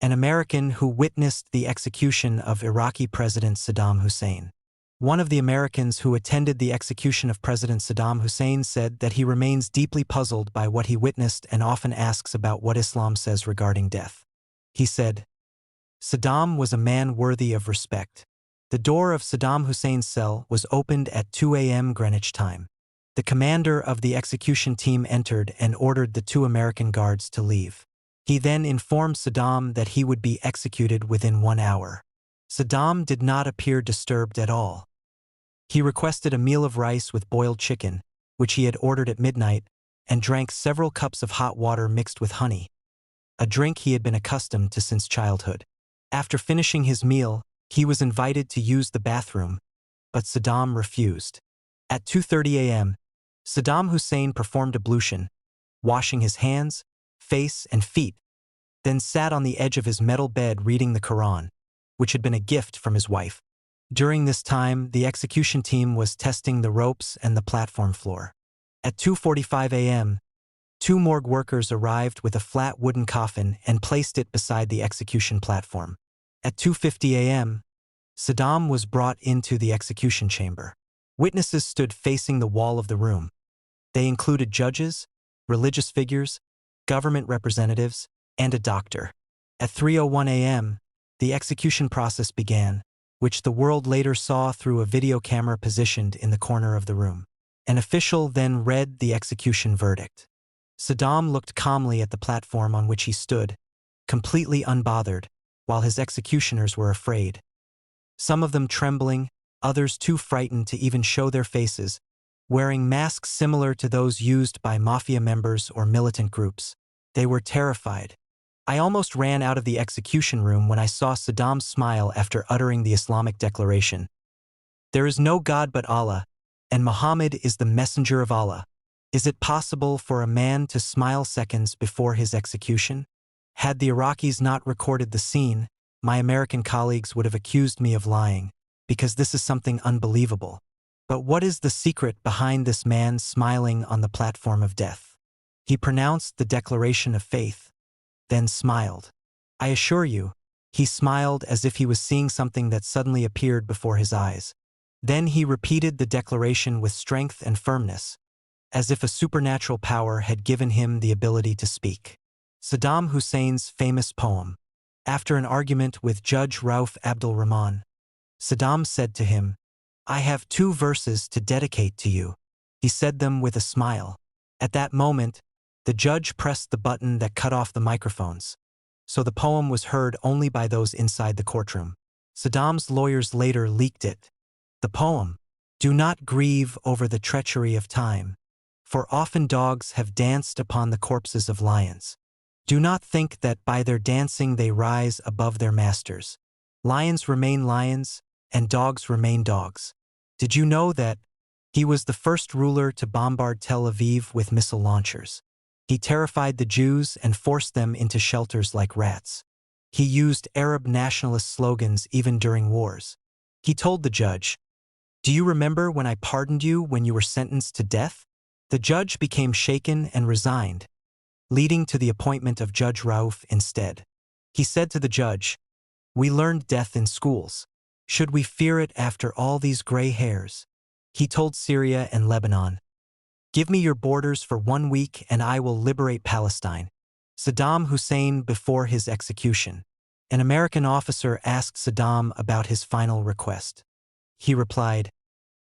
an American who witnessed the execution of Iraqi President Saddam Hussein. One of the Americans who attended the execution of President Saddam Hussein said that he remains deeply puzzled by what he witnessed and often asks about what Islam says regarding death. He said, "Saddam was a man worthy of respect. The door of Saddam Hussein's cell was opened at 2 a.m. Greenwich time. The commander of the execution team entered and ordered the 2 American guards to leave. He then informed Saddam that he would be executed within 1 hour. Saddam did not appear disturbed at all. He requested a meal of rice with boiled chicken, which he had ordered at midnight, and drank several cups of hot water mixed with honey, a drink he had been accustomed to since childhood. After finishing his meal, he was invited to use the bathroom, but Saddam refused. At 2:30 a.m., Saddam Hussein performed ablution, washing his hands, face, and feet, then sat on the edge of his metal bed reading the Quran, which had been a gift from his wife. During this time, the execution team was testing the ropes and the platform floor. At 2:45 a.m., 2 morgue workers arrived with a flat wooden coffin and placed it beside the execution platform. At 2:50 a.m., Saddam was brought into the execution chamber. Witnesses stood facing the wall of the room. They included judges, religious figures, government representatives, and a doctor. At 3:01 a.m., the execution process began, which the world later saw through a video camera positioned in the corner of the room. An official then read the execution verdict. Saddam looked calmly at the platform on which he stood, completely unbothered, while his executioners were afraid. Some of them trembling, others too frightened to even show their faces, wearing masks similar to those used by mafia members or militant groups. They were terrified. I almost ran out of the execution room when I saw Saddam smile after uttering the Islamic declaration. "There is no God but Allah, and Muhammad is the messenger of Allah." Is it possible for a man to smile seconds before his execution? Had the Iraqis not recorded the scene, my American colleagues would have accused me of lying, because this is something unbelievable. But what is the secret behind this man smiling on the platform of death? He pronounced the declaration of faith, then smiled. I assure you, he smiled as if he was seeing something that suddenly appeared before his eyes. Then he repeated the declaration with strength and firmness, as if a supernatural power had given him the ability to speak. Saddam Hussein's famous poem. After an argument with Judge Rauf Abdul Rahman, Saddam said to him, "I have 2 verses to dedicate to you." He said them with a smile. At that moment, the judge pressed the button that cut off the microphones, so the poem was heard only by those inside the courtroom. Saddam's lawyers later leaked it. The poem, "Do not grieve over the treachery of time, for often dogs have danced upon the corpses of lions. Do not think that by their dancing they rise above their masters. Lions remain lions, and dogs remain dogs. Did you know that he was the first ruler to bombard Tel Aviv with missile launchers? He terrified the Jews and forced them into shelters like rats. He used Arab nationalist slogans even during wars. He told the judge, 'Do you remember when I pardoned you when you were sentenced to death?' The judge became shaken and resigned, leading to the appointment of Judge Rauf instead. He said to the judge, 'We learned death in schools. Should we fear it after all these gray hairs?' He told Syria and Lebanon, 'Give me your borders for 1 week and I will liberate Palestine.' Saddam Hussein before his execution. An American officer asked Saddam about his final request. He replied,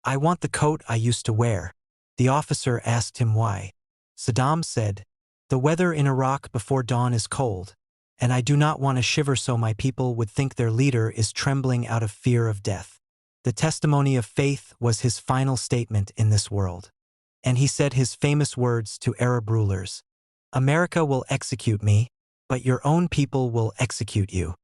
'I want the coat I used to wear.' The officer asked him why. Saddam said, 'The weather in Iraq before dawn is cold, and I do not want to shiver so my people would think their leader is trembling out of fear of death.' The testimony of faith was his final statement in this world. And he said his famous words to Arab rulers, 'America will execute me, but your own people will execute you.'